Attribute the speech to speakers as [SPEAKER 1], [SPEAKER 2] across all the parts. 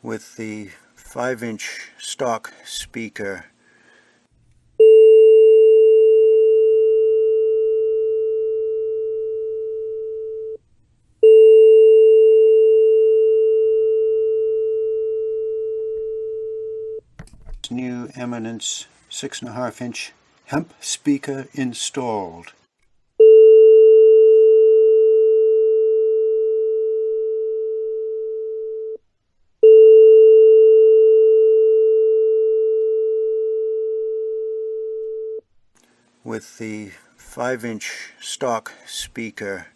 [SPEAKER 1] with the 5-inch stock speaker. New Eminence 6.5-inch Hemp speaker installed. With the 5-inch stock speaker.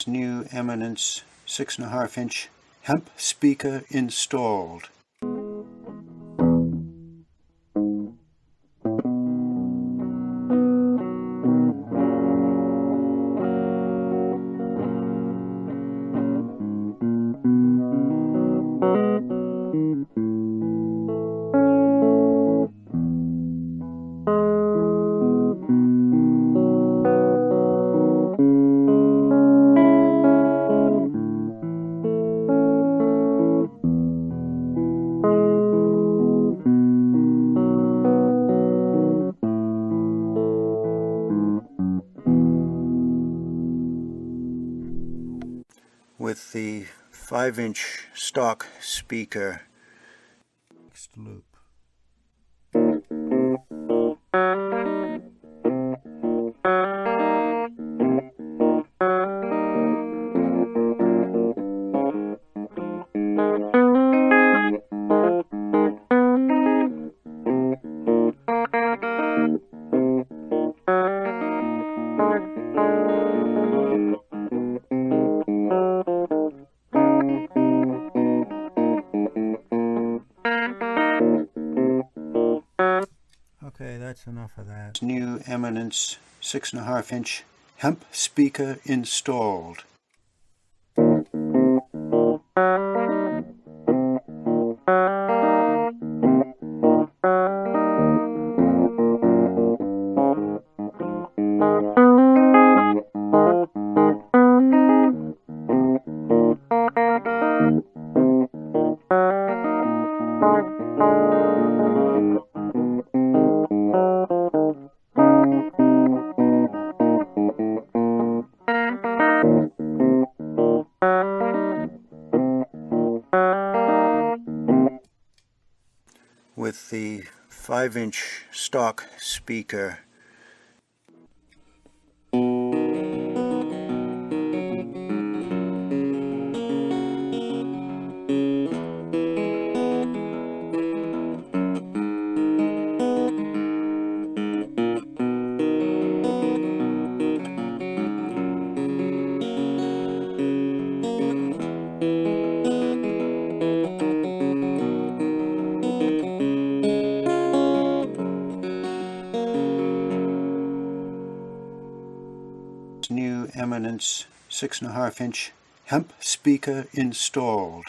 [SPEAKER 1] New Eminence 6.5-inch Hemp speaker installed. With the 5-inch stock speaker. Next loop. Okay, that's enough of that. New Eminence 6.5-inch Hemp speaker installed. With the 5-inch stock speaker. New Eminence 6.5-inch Hemp speaker installed.